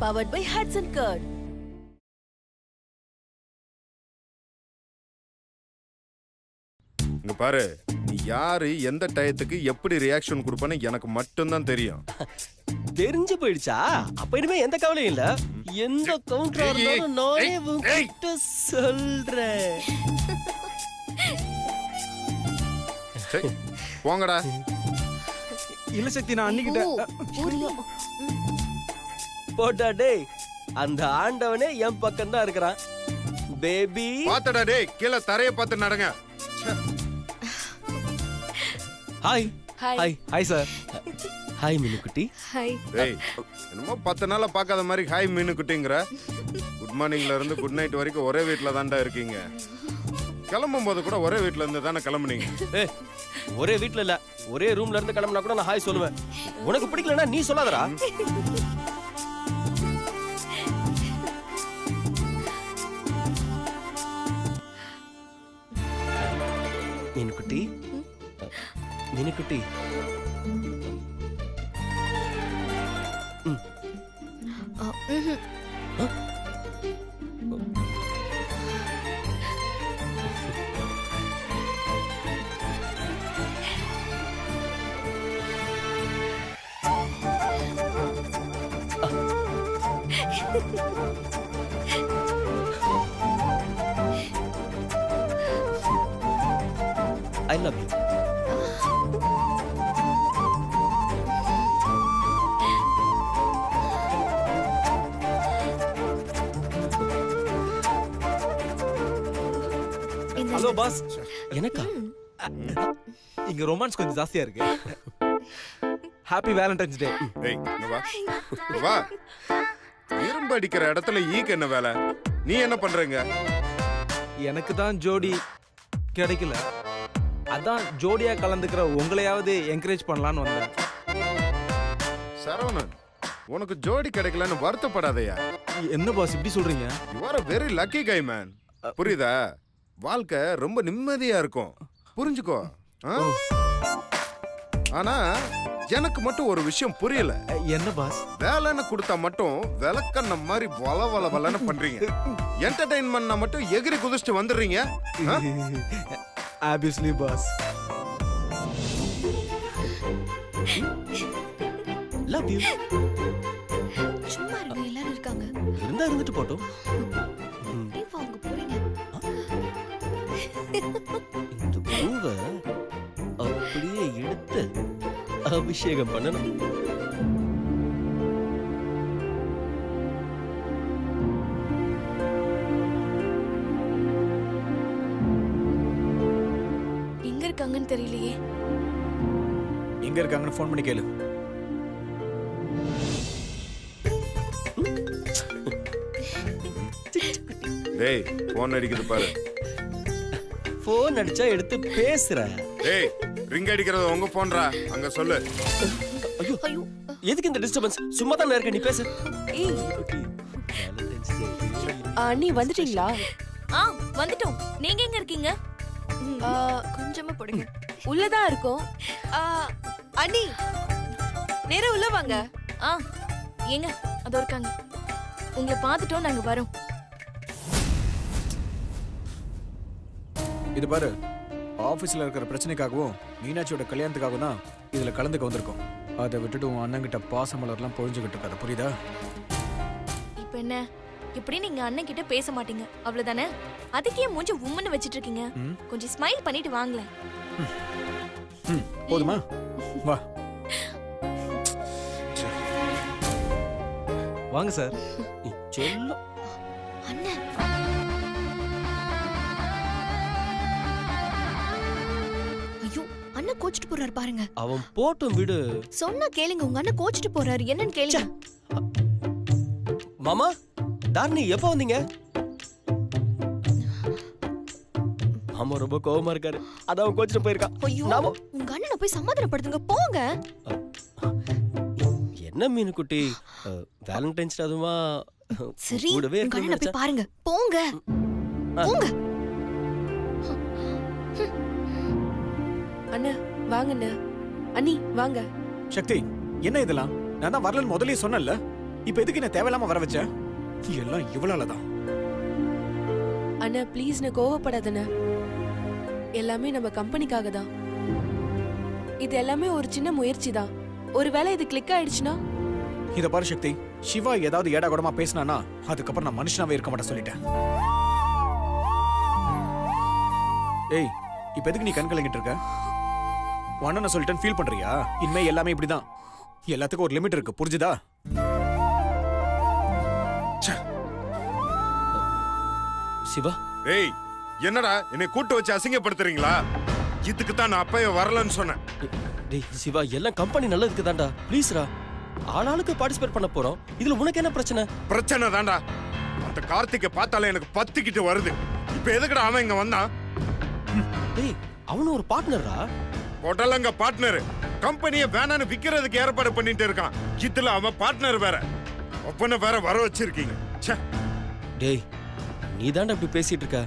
Powered by Hudson Curd. இங்க பாரு, நீ யாரு எந்த டயத்துக்கு எப்படி ரியாக்ஷன் கொடுப்பேன்னு எனக்கு மட்டும்தான் தெரியும். தெரிஞ்சு போயிடுச்சா? அப்ப இனிமே எந்த கவலையும் இல்ல. எந்த கவுண்டரா இருந்தாலும் நானே உன்கிட்ட சொல்றேன். போங்கடா. இல்ல சக்தி, நான் அன்னிக்கிட்ட போட்டா டேய், அந்த ஆண்டவனே என் பக்கம் தான் இருக்கிறான். பேபி பாத்தடா டேய், கீழே தரைய பார்த்து நடங்க. Hi hi hi sir. ஹாய் மினுக்குட்டி. ஹாய். டேய், என்னமோ 10 நாளா பார்க்காத மாதிரி ஹாய் மீனு குட்டிங்கற. குட் மார்னிங்ல இருந்து குட் நைட் வரைக்கும் ஒரே வீட்ல தான்டா இருக்கீங்க. கிளம்பும் போது கூட ஒரே வீட்ல இருந்து தானே கிளம்புனீங்க. ஏய், ஒரே வீட்ல இல்ல, ஒரே ரூம்ல இருந்து கிளம்பினா கூட நான் ஹாய் சொல்லுவேன். உனக்கு பிடிக்கலனா நீ சொல்லாதடா. மினுக்குட்டி, மினுக்குட்டி. I love you. Hello boss. எனக்கா? இங்க ரொமான்ஸ் கொஞ்சம் ஜாஸ்தியா இருக்கு. ஹாப்பி வேலண்டைன்ஸ் டே. டேய், இங்க வா. இங்க வா. இரும்பு அடிக்கிற இடத்துல ஈக்கு என்ன வேலை? நீ என்ன பண்றீங்க? எனக்கு தான் ஜோடி கிடைக்கல. அதான் ஜோடியா கலந்துக்கிற உங்களையாவது என்கரேஜ் பண்ணலான்னு வந்தேன். சரவணன், உனக்கு ஜோடி கிடைக்கலன்னு வருத்தப்படாதயா. என்ன பாஸ் இப்படி சொல்றீங்க? You are a very lucky guy man. புரியுதா? வாழ்க்கை ரொம்ப நிம்மதியா இருக்கும். புரிஞ்சுக்கோ. ஆனா எனக்கு மட்டும் ஒரு விஷயம் புரியல. என்ன பாஸ்? வேலைன்னு கொடுத்தா மட்டும் விளக்கண்ண மாதிரி வள வள வளன்னு பண்றீங்க. என்டர்டைன்மெண்ட்னா மட்டும் எகிரி குதிச்சுட்டு வந்துடுறீங்க. Obviously boss. Love you. சும்மா இருங்க, எல்லாரும் இருக்காங்க. இருந்தா இருந்துட்டு போட்டும். நீங்க வாங்க போறீங்க. இந்த பூவை அப்படியே எடுத்து அபிஷேகம் பண்ணணும். எங்க இருக்காங்கன்னு தெரியலையே. எங்க இருக்காங்கன்னு ஃபோன் பண்ணி கேளு. டேய், போன் அடிக்குது பாரு. போன் அடிச்சா எடுத்து பேசுற. டேய், ரிங் அடிக்கிறது உங்க போன்ரா. அங்க சொல்லு. ஐயோ ஐயோ, எதுக்கு இந்த டிஸ்டர்பன்ஸ்? சும்மா தான் இருக்க, நீ பேசு. ஏய், அண்ணி வந்துட்டீங்களா? வந்துட்டோம். நீங்க எங்க இருக்கீங்க? கொஞ்சமா போடுங்க. உள்ளதான் இருக்கோம். அண்ணி நேரா உள்ள வாங்க. ஏங்க அதோ இருக்காங்க. உங்களை பார்த்துட்டோம், நாங்க வரோம். இது பாரு, ஆபீஸ்ல இருக்கிற பிரச்சனைக்காகவும் மீனாட்சியோட கல்யாணத்துக்காகவும் தான் இதுல கலந்துக்க வந்திருக்கோம். அதை விட்டுட்டு உன் அண்ணங்கிட்ட பாசமலர்லாம் பொழிஞ்சுக்கிட்டு இருக்காது, புரியுதா? இப்ப என்ன, இப்படி நீங்க அண்ணன் கிட்ட பேச மாட்டீங்க அவ்வளவுதானே? அதுக்கே மூஞ்சி உம்முன்னு வச்சிட்டு இருக்கீங்க. கொஞ்சம் ஸ்மைல் பண்ணிட்டு வாங்களேன். போதுமா? வா. வாங்க சார். செல்லம். அண்ணன் ஐயோ அண்ணன் கோச்சிட்டு போறாரு பாருங்க. அவன் போட்டும் விடு. சொன்னா கேளுங்க, உங்க அண்ணன் கோச்சிட்டு போறாரு, என்னன்னு கேளுங்க. மாமா தாரணி எப்போ வந்தீங்க? மாமா ரொம்ப கோவமா இருக்காரு. அதான் அவன் கோச்சிட்டு போயிருக்கான். ஐயோ நாம உங்க அண்ணனை போய் சமாதானப்படுத்துங்க போங்க. என்ன மீன் குட்டி, வேலண்டைன்ஸ் டே அதுமா சரி கூடவே உங்க அண்ணனை இருக்கு. போய் பாருங்க போங்க போங்க. அண்ணா வாங்க அண்ணா. அண்ணி வாங்க. சக்தி என்ன இதெல்லாம்? நான் தான் வரலன்னு முதல்லயே சொன்னேன்ல. இப்ப எதுக்கு என்ன தேவையில்லாம வர வச்ச? எல்லாம் இவளாலதான். அண்ணா ப்ளீஸ் நான் கோவப்படாதண்ணா. எல்லாமே நம்ம கம்பெனிக்காக தான். இது எல்லாமே ஒரு சின்ன முயற்சி தான். ஒருவேளை இது கிளிக் ஆயிடுச்சுன்னா? இத பாரு சக்தி, சிவா ஏதாவது ஏடா கூடமா பேசினானா அதுக்கப்புறம் நான் மனுஷனாவே இருக்க மாட்டேன் சொல்லிட்டேன். ஏய் இப்ப எதுக்கு நீ கண் கலங்கிட்டு இருக்க? ஒன்னு சொல்லிட்டேன்னு ஃபீல் பண்றியா? இனிமே எல்லாமே இப்படிதான். எல்லாத்துக்கும் ஒரு லிமிட் இருக்கு, புரிஞ்சுதா? சிவா ஏய் என்னடா என்னை கூட்டு வச்சு அசிங்கப்படுத்துறீங்களா? இதுக்கு தான் நான் அப்பவே வரலன்னு சொன்னேன். டேய் சிவா, எல்லாம் கம்பெனி நல்லதுக்கு தான்டா. ப்ளீஸ்ரா, ஆளாளுக்கு பார்ட்டிசிபேட் பண்ண போறோம். இதுல உனக்கு என்ன பிரச்சனை? பிரச்சனை தான்டா. அந்த கார்த்திகை பார்த்தாலே எனக்கு பத்திக்கிட்டு வருது. இப்ப எதுக்குடா அவன் இங்க வந்தான்? டேய் அவனும் ஒரு பார்ட்னரா? உடலங்க பார்ட்னர். கம்பெனியை வேணான்னு விக்கிறதுக்கு ஏற்பாடு பண்ணிட்டு இருக்கான். இதுல அவன் பார்ட்னர் வேற, ஒப்பனை வேற வர வச்சிருக்கீங்க. ச்சே. டேய் நீ தாண்டா இப்படி பேசிட்டு இருக்க.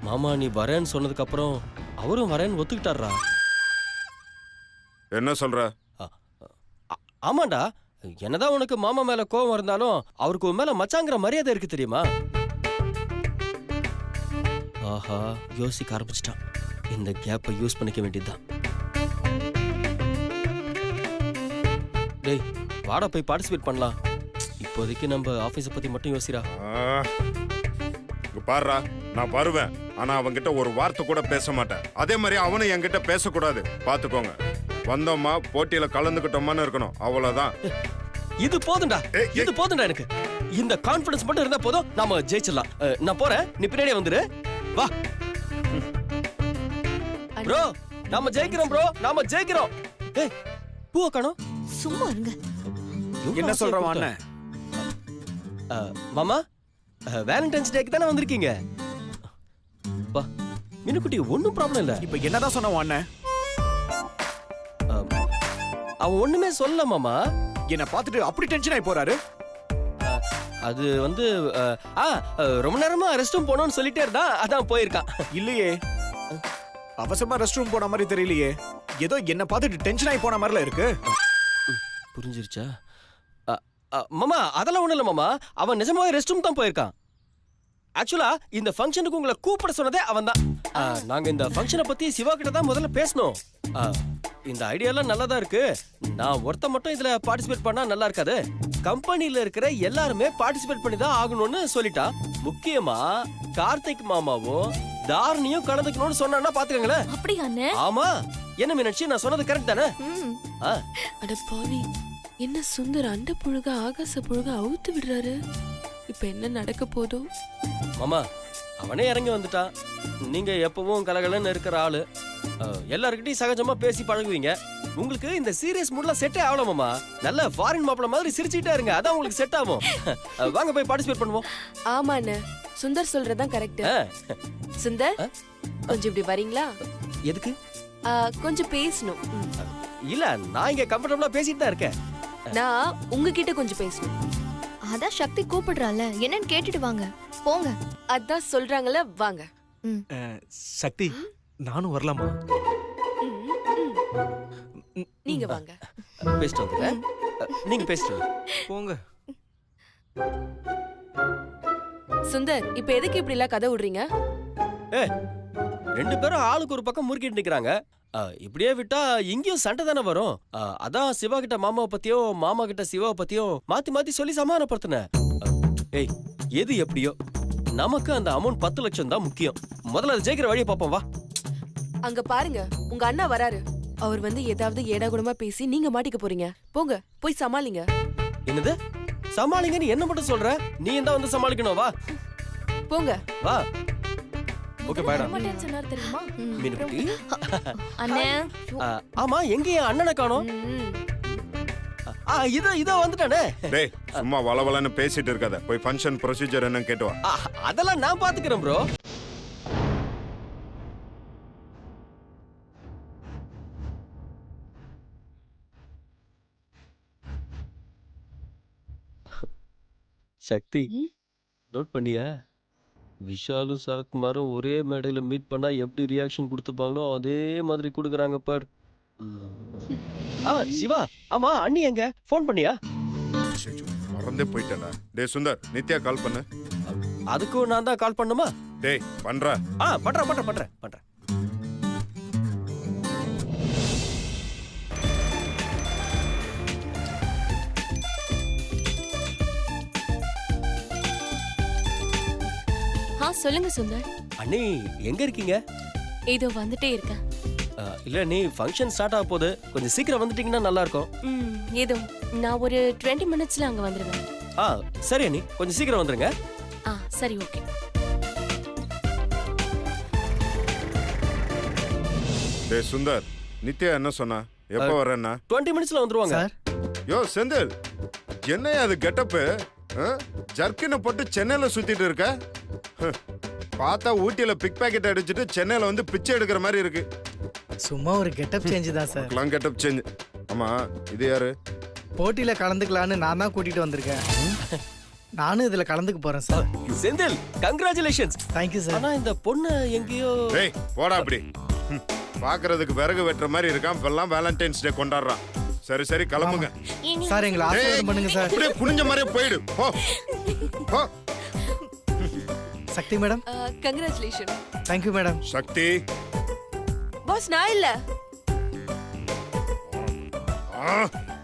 மாமா நீ வரேன்னு சொன்னதுக்கு அப்புறம் அவரும் வரேன்னு ஒத்துக்கிட்டாரா? என்ன சொல்ற? ஆமாண்டா, என்னதான் உனக்கு மாமா மேல கோவம் இருந்தாலும் அவருக்கு உன் மேல மச்சாங்கிற மரியாதை இருக்கு தெரியுமா? ஆஹா யோசிக்க ஆரம்பிச்சிட்டான். இந்த கேப்பை யூஸ் பண்ணிக்க வேண்டியதுதான். டேய் வாடா போய் பார்ட்டிசிபேட் பண்ணலாம். இப்போதைக்கு நம்ம ஆபீஸை பத்தி மட்டும் யோசிடா. பாருடா, நான் வருவேன். ஆனா அவன்கிட்ட ஒரு வார்த்தை கூட பேச மாட்டேன். அதே மாதிரி அவனும் என்கிட்ட பேசக்கூடாது. பாத்துக்கோங்க. வந்தோமா போட்டியில கலந்துக்கிட்டோமான்னு இருக்கணும், அவ்வளவுதான். இது போதும்டா, ஏய், இது போதும்டா எனக்கு. இந்த கான்ஃபிடன்ஸ் மட்டும் இருந்தா போதும், நாம ஜெயிச்சிடலாம். நான் போறேன், நீ பின்னாடியே வந்துரு. வா ப்ரோ, நாம ஜெயிக்கிறோம் ப்ரோ, நாம ஜெயிக்கிறோம். ஏய் பூவை காணோம். சும்மா இருங்க. என்ன சொல்றவன் அண்ணன்? மாமா வேலண்டைன்ஸ் டேக்கு தானே வந்திருக்கீங்க. வா மீனுக்குட்டி, ஒன்னும் ப்ராப்ளம் இல்ல. இப்ப என்னதான் சொன்னவன் அண்ணன்? அவன் ஒண்ணுமே சொல்லல மாமா. என்ன பார்த்துட்டு அப்படி டென்ஷன் ஆகி போறாரு. அது வந்து ரொம்ப நேரமா ரெஸ்ட் ரூம் போனோம்னு சொல்லிட்டே இருந்தா, அதான் போயிருக்கான். இல்லையே, அவசரமா ரெஸ்ட் ரூம் போன மாதிரி தெரியலையே. ஏதோ என்ன பார்த்துட்டு டென்ஷன் ஆகி போன மாதிரில இருக்கு. புரிஞ்சிருச்சா? மாமா அதெல்லாம் ஒண்ணும் இல்ல மாமா, அவன் நிஜமாவே ரெஸ்ட் ரூம் தான் போயிருக்கான். ஆக்சுவலா இந்த ஃபங்க்ஷனுக்கு உங்களை கூப்பிட சொன்னதே அவன் தான். நாங்க இந்த ஃபங்க்ஷனை பத்தி சிவா கிட்ட தான் முதல்ல பேசணும். இந்த ஐடியாலாம் நல்லா தான் இருக்கு. நான் ஒருத்த மட்டும் இதுல பார்ட்டிசிபேட் பண்ணா நல்லா இருக்காது. கம்பெனில இருக்கிற எல்லாருமே பார்ட்டிசிபேட் பண்ணி தான் ஆகணும்னு சொல்லிட்டா. முக்கியமா கார்த்திக் மாமாவும் தாரணியும் கலந்துக்கணும்னு சொன்னா பாத்துக்கங்களேன். அப்படி அண்ணே? ஆமா, என்ன மீனாட்சி, நான் சொன்னது கரெக்ட் தானே? அட பாவி, என்ன சுந்தர் அண்ட புழுக ஆகாச புழுக அவுத்து விடுறாரு. இப்ப என்ன நடக்க போதோ? மாமா அவனே இறங்கி வந்துட்டான். நீங்க எப்பவும் கலகலன்னு இருக்கிற ஆளு. எல்லாருக்கிட்டையும் சகஜமா பேசி பழகுவீங்க. உங்களுக்கு இந்த சீரியஸ் மூட்ல செட்டே ஆகல மாமா. நல்ல ஃபாரின் மாப்பிள்ள மாதிரி சிரிச்சுட்டே இருங்க, அதான் உங்களுக்கு செட் ஆகும். வாங்க போய் பார்ட்டிசிபேட் பண்ணுவோம். ஆமா அண்ணா, சுந்தர் சொல்றதுதான் கரெக்ட். சுந்தர் கொஞ்சம் இப்படி வரீங்களா? எதுக்கு? கொஞ்சம் பேசணும். இல்ல, நான் இங்க கம்ஃபர்டபுளா பேசிட்டு தான் இருக்கேன். நான் உங்ககிட்ட கொஞ்சம் பேசணும். அதான் சக்தி கூப்பிடுறால, என்னன்னு கேட்டுட்டு வாங்க. போங்க. அதான் சொல்றாங்கல்ல, வாங்க. சக்தி, நானும் வரலாமா? நீங்க வாங்க. பேசிட்டு வந்துடுறேன். நீங்க பேசிட்டு போங்க. சுந்தர், இப்ப எதுக்கு இப்படி எல்லாம் கதை விடுறீங்க? ரெண்டு பேரும் ஆளுக்கு ஒரு பக்கம் முறுக்கிட்டு நிக்கிறாங்க. இப்படியே விட்டா இங்கேயும் சண்டை தானே வரும். அதான் சிவா கிட்ட மாமாவை பத்தியோ, மாமா கிட்ட சிவாவை பத்தியோ மாத்தி மாத்தி சொல்லி சமாதானப்படுத்தினேன். ஏய் எது எப்படியோ நமக்கு அந்த அமௌண்ட் 10 லட்சம் தான் முக்கியம். முதல்ல அதை ஜெயிக்கிற வழியை பார்ப்போம் வா. அங்க பாருங்க, உங்க அண்ணா வராரு. அவர் வந்து ஏதாவது ஏடாகுடமா பேசி நீங்க மாட்டிக்க போறீங்க. போங்க போய் சமாளிங்க. என்னது சமாளிங்கன்னு என்ன மட்டும் சொல்ற நீ தான் வந்து சமாளிக்கணும் வா போங்க. வா ஓகே பாய்டா ரொம்ப டென்ஷனா தெரியுமா? மீனுக்குட்டி அண்ணே ஆமா எங்க என் அண்ணனை காணோம் ம். இதோ வந்துட்டானே டேய் சும்மா வளவலன்னு பேசிட்டு இருக்காத, போய் ஃபங்க்ஷன் ப்ரொசீஜர் என்னன்னு கேட்டு வா. அதெல்லாம் நான் பாத்துக்கிறேன் ப்ரோ. சக்தி நோட் பண்ணியா? விஷாலும் சரத்குமாரும் ஒரே மேடையில மீட் பண்ணா எப்படி ரியாக்ஷன் கொடுத்துப்பாங்களோ அதே மாதிரி கொடுக்குறாங்க பார். சிவா ஆமா அண்ணி எங்க ஃபோன் பண்ணியா? ஐயோ, மறந்தே போயிட்டேன்டா. டேய் சுந்தர், நித்யா கால் பண்ணு. அதுக்கும் நான் தான் கால் பண்ணுமா? டேய் பண்றா. பண்றேன். சொல்லுங்க சுந்தர். அண்ணி எங்க இருக்கீங்க? இதோ வந்துட்டே இருக்கேன். இல்ல நீ ஃபங்க்ஷன் ஸ்டார்ட் ஆக போகுது, கொஞ்சம் சீக்கிரம் வந்துட்டீங்கன்னா நல்லா இருக்கும். ஏதோ நான் ஒரு 20 மினிட்ஸ்ல அங்க வந்துருவேன். சரி அண்ணி கொஞ்சம் சீக்கிரம் வந்துருங்க. சரி ஓகே. டேய் சுந்தர், நித்யா என்ன சொன்னா? எப்ப வரேன்னா? 20 மினிட்ஸ்ல வந்துருவாங்க. யோ செந்தில், என்னையா அது கெட்டப்பு? ஜர்க்கினை போட்டு சென்னையில சுத்திட்டு இருக்க? பார்த்தா ஊட்டியில பிக் பாக்கெட் அடிச்சுட்டு சென்னையில வந்து பிச்சை எடுக்கிற மாதிரி இருக்கு. சும்மா ஒரு கெட்டப் சேஞ்ச் தான் சார். Long getup change. ஆமா இது யாரு? போட்டியில கலந்துக்கலான்னு நான் தான் கூட்டிட்டு வந்திருக்கேன். நானும் இதுல கலந்துக்க போறேன் sir. Senthil congratulations. Thank you sir. ஆனா இந்த பொண்ணு எங்கேயோ. டேய் போடா அப்படி. பாக்குறதுக்கு விறகு வெட்டுற மாதிரி இருக்கான், இப்பெல்லாம் வேலண்டைன்ஸ் டே கொண்டாடுறான். சரி கிளம்புங்க சார், எங்களை ஆசீர்வாதம் பண்ணுங்க சார். அப்படியே குனிஞ்ச மாதிரியே போயிடு. போ போ. Shakti madam. Congratulation. Thank you madam. Shakti. Boss நான் இல்ல.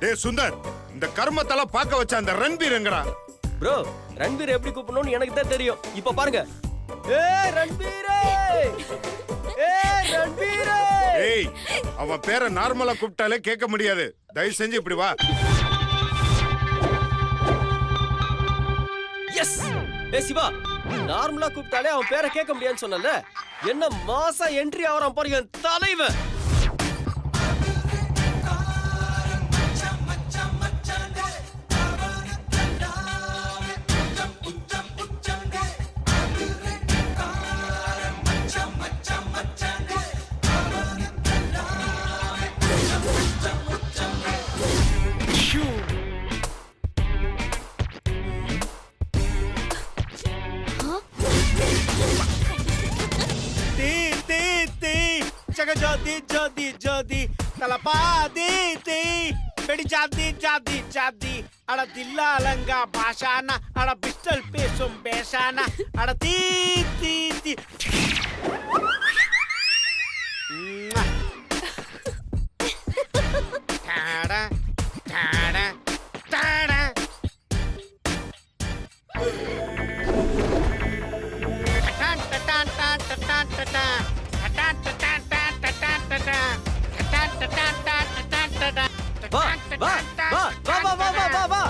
டேய் சுந்தர், இந்த கர்மத்தெல்லாம் பார்க்க வச்ச அந்த ரன்பீர் எங்கடா? ப்ரோ ரன்பீர் எப்படி கூப்பிடணும்னு எனக்கு தான் தெரியும். இப்ப பாருங்க. ரன்பீரே ரன்பீரே. ஏய் அவன் பேரை நார்மலா கூப்பிட்டாலே கேட்க முடியாது. தயவு செஞ்சு இப்படி வா. எஸ். சிவா நார்மலா கூப்பிட்டாலே அவன் பேரை கேட்க முடியாதுன்னு சொன்னல. என்ன மாசா என்ட்ரி ஆவறான் பாருங்க என் தலைவன். ஜோதி தலப்பா தீ பெடி ஜாதி அட தில்லாலங்கா பாஷானா அட பிஸ்டல் பேசும் பேஷானா அட தீ டாடா டாடா டாடா. வா.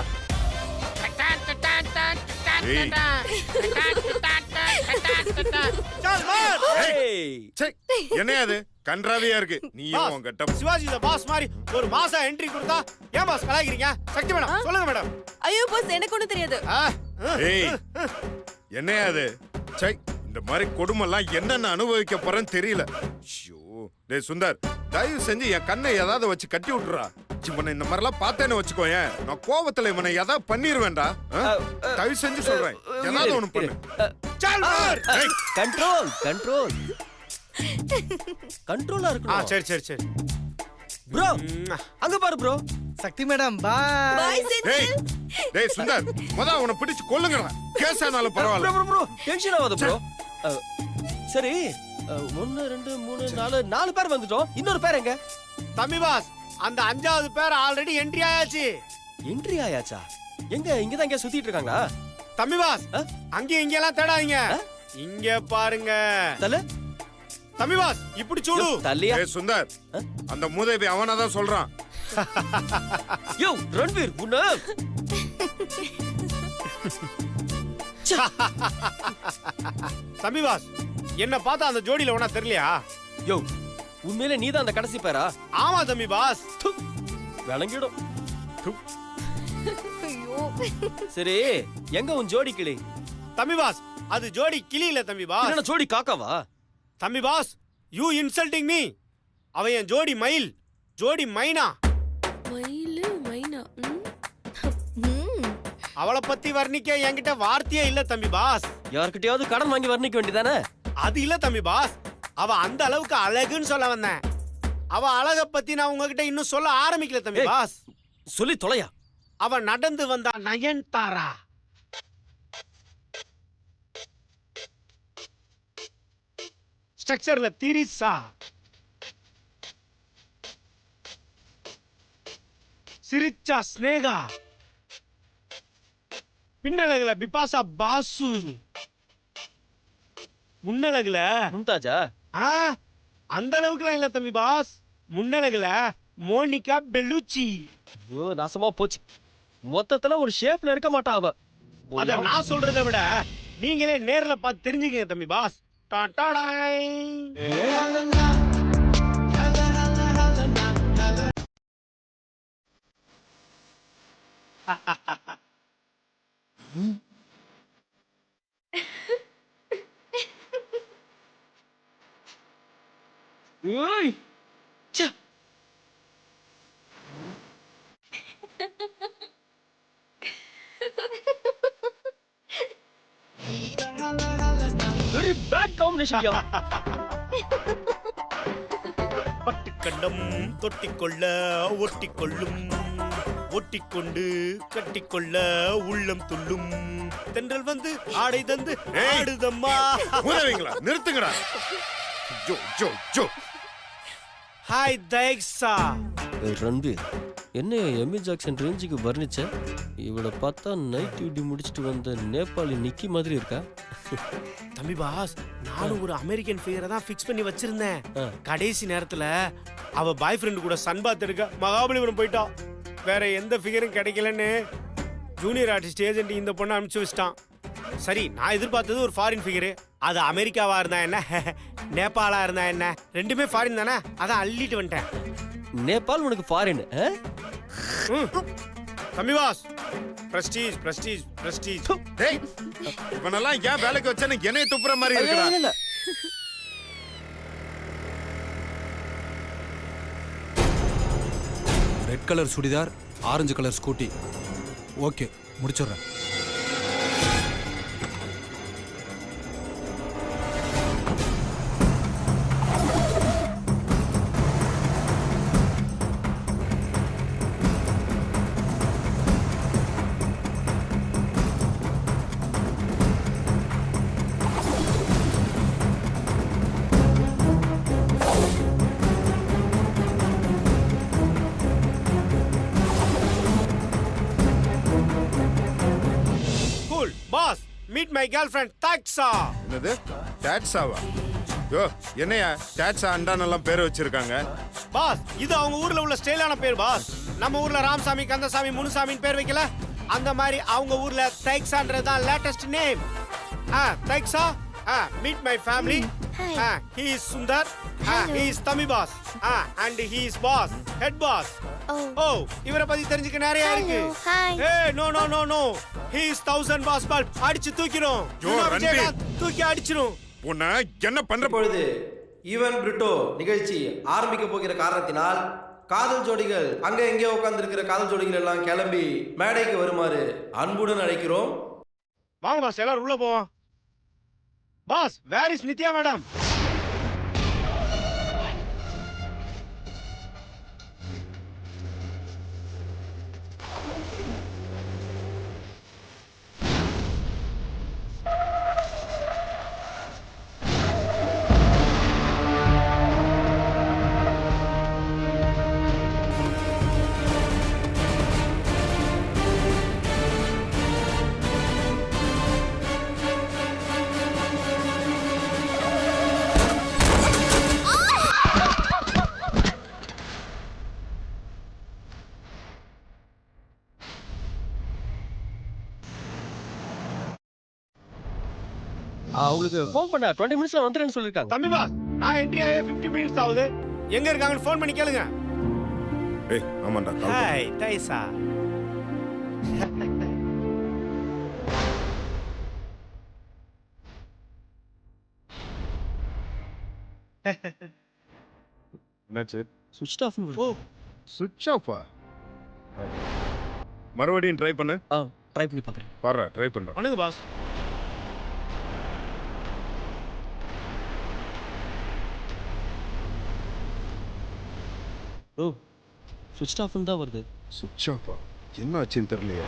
என்ன அது கன்றாவியா இருக்கு? நீயும் உன் கெட்டப். சிவாஜி பாஸ் மாதிரி ஒரு மாசா என்ட்ரி கொடுத்தா ஏன் பாஸ் கலாய்க்கிறீங்க? சக்தி மேடம் சொல்லுங்க மேடம். ஐயோ பாஸ் எனக்கு ஒண்ணும் தெரியாது. ஏய் என்ன அது? சை, இந்த மாதிரி கொடுமெல்லாம் என்னென்ன அனுபவிக்க போறேன்னு தெரியல. ஐயோ டேய் சுந்தர், தயவு செஞ்சு என் கண்ணை ஏதாவது வச்சு கட்டி விட்டுறா. இவனை இந்த மாதிரிலாம் பார்த்தேன்னு வச்சுக்கோயேன், நான் கோவத்துல இவனை ஏதாவது பண்ணிருவேன்டா. தயவு செஞ்சு சொல்றேன், ஏதாவது ஒண்ணு பண்ணு. கண்ட்ரோலா இருக்கணும். சரி ப்ரோ அங்க பாரு ப்ரோ. சக்தி மேடம் பாய். டேய் சுந்தர், அவனை பிடிச்சு கொல்லுங்கடா. கேஸ் ஆனாலும் பரவாயில்ல. ப்ரோ டென்ஷன் ஆகாத ப்ரோ. சரி 1 2 3 4 பேர் வந்துட்டோம். இன்னொரு பேர் எங்க? தம்பி பாஸ், அந்த 5வது பேர் ஆல்ரெடி என்ட்ரி ஆயாச்சு. என்ட்ரி ஆயாச்சா? எங்க இங்கதான் எங்க சுத்திட்டு இருக்காங்களா? தம்பி பாஸ், அங்க இங்க எல்லாம் தேடாதீங்க, இங்க பாருங்க. தம்பி பாஸ் இப்படி சூடு. தல்லியா? ஏய் சுந்தர், அந்த மூதேவி அவனதான் சொல்றான். யோ ரன்வீர் உன்ன தம்பி பாஸ், என்ன பார்த்தா அந்த ஜோடியில ஒண்ணா தெரியலையா? யோ உண்மையிலே நீதான் அந்த கடைசி பேரா? ஆமா தம்பி பாஸ். விளங்கிடும். ஐயோ சரி, எங்க உன் ஜோடி கிளி? தம்பி பாஸ், அது ஜோடி கிளி இல்ல தம்பி பாஸ். என்ன ஜோடி காக்காவா? தம்பி பாஸ், யூ இன்சல்டிங் மீ. அவன் என் ஜோடி மயில், ஜோடி மைனா. மயிலு மைனா. ம். அவளை பத்தி வர்ணிக்க என்கிட்ட வார்த்தையே இல்ல தம்பி பாஸ். யார்கிட்டயாவது கடன் வாங்கி வர்ணிக்க வேண்டியதானே? அது இல்ல தம்பி பாஸ், அவ அந்த அளவுக்கு அழகுன்னு சொல்ல வந்தேன். அவ அழக பத்தி நான் உங்ககிட்ட இன்னும் சொல்ல ஆரம்பிக்கல தம்பி ஏய். பாஸ். சொல்லி தொலையா. அவ நடந்து வந்தா நயன்தாரா. ஸ்ட்ரக்சர்ல திரிசா, சிரிச்சா ஸ்னேகா, பின்னழகுல பிபாசா பாசு, முன்னழகுல மும்தாஜா? ஆ, அந்த அளவுக்குலாம் இல்ல தம்பி பாஸ். முன்னழகுல மோனிகா பெல்லுச்சி. ஐயோ நாசமா போச்சு. மொத்தத்துல ஒரு ஷேப்ல இருக்க மாட்டா அவ. அத நான் சொல்றதை விட நீங்களே நேர்ல பார்த்து தெரிஞ்சுக்கங்க தம்பி பாஸ். டாடாடாய். ஏய், ச்சே. Very bad combination, யா. பட்டுக்கண்டம் தொட்டிக்கொள்ள ஒட்டிக்கொள்ளும், ஒட்டிக்கொண்டு கட்டிக்கொள்ள உள்ளம் துள்ளும், தென்றல் வந்து ஆடை தந்து ஆடுதம்மா. உதவிங்களா, நிறுத்துங்கடா. ஜோ ஜோ ஜோ. ஹாய் தைக்ஸா. ஏய், ரன்வீர், என்ன எமி ஜாக்சன் ரேஞ்சுக்கு வர்ணிச்ச? இவளை பார்த்தா நைட் டியூட்டி முடிச்சுட்டு வந்த நேபாளி நிக்கி மாதிரி இருக்கா? தம்பி பாஸ், நானும் ஒரு அமெரிக்கன் ஃபிகரை தான் ஃபிக்ஸ் பண்ணி வச்சிருந்தேன். கடைசி நேரத்துல அவ பாய் ஃப்ரெண்டு கூட சன்பாத் எடுக்க மகாபலிபுரம் போயிட்டா. வேற எந்த ஃபிகரும் கிடைக்கலன்னு ஜூனியர் ஆர்டிஸ்ட் ஏஜென்ட் இந்த பொண்ணை அனுப்பிச்சு வச்சிட்டான். சரி, நான் எதிர்பார்த்தது ஒரு ஃபாரின் ஃபிகரு. அது அமெரிக்காவா இருந்தா என்ன, நேபாளா இருந்தா என்ன, ரெண்டுமே ஃபாரின் தானே, அதான் அள்ளிட்டு வந்துட்டேன். நேபாள் உனக்கு ஃபாரின்? தம்பி பாஸ், பிரஸ்டீஜ் பிரஸ்டீஜ் பிரஸ்டீஜ். டேய், இவனெல்லாம் ஏன் வேலைக்கு வச்சேன்னு என்னைய துப்புற மாதிரி இருக்குடா. இல்ல red colour churidar, orange colour Scooty. Okay, முடிச்சிடுறேன். Boss, meet my girlfriend டாக்ஸா. என்னது டாட்ஸாவா? யோ, என்னையா டாட்ஸா அண்டானெல்லாம் பேர் வச்சிருக்காங்க? பாஸ், இது அவங்க ஊர்ல உள்ள ஸ்டைலான பேர் பாஸ். நம்ம ஊர்ல ராமசாமி, கந்தசாமி, முனுசாமின்னு பேர் வைக்கல, அந்த மாதிரி அவங்க ஊர்ல தைக்ஸான்றது தான் latest name. Thaiksa, meet my family. He is Sundar. He is Tami boss. And he is boss, head boss. Oh, இவரை பத்தி தெரிஞ்சுக்க நிறைய இருக்கு. Hey, no. He is 1000 boss bulb. அடிச்சு தூக்கிரும். யோ, ரன்வீர். தூக்கி அடிச்சிரும். உன்னை என்ன பண்ற? இப்பொழுது ஈவன் பிரிட்டோ நிகழ்ச்சி ஆரம்பிக்க போகிற காரணத்தினால் காதல் ஜோடிகள் அங்க எங்கே உட்கார்ந்திருக்கிற காதல் ஜோடிகள் எல்லாம் கிளம்பி மேடைக்கு வருமாறு அன்புடன் அழைக்கிறோம். வாங்க பாஸ், எல்லாரும் உள்ள போவோம். Boss, where is Nithya madam? அவங்களுக்கு ஃபோன் பண்ண 20 மினிட்ஸ்ல வந்துறேன்னு சொல்லிருக்காங்க. தம்பி பாஸ் நான் இந்தியா 50 மினிட்ஸ் ஆகுது. எங்க இருக்காங்கன்னு ஃபோன் பண்ணி கேளுங்க. ஏய் ஆமாண்டா call பண்ணு. ஹாய் தைசா. என்னாச்சு சுவிட்ச் ஆஃப். ஓ சுவிட்ச் ஆஃபா? மறுபடியும் ட்ரை பண்ணு. ட்ரை பண்ணி பார்க்குறேன். பாரு ட்ரை பண்றேன். பண்ணுங்க பாஸ். சுவிட்ச் ஆஃப்னு தான் வருது. சுவிட்ச் ஆஃபா? என்ன ஆச்சுன்னு தெரியலையே.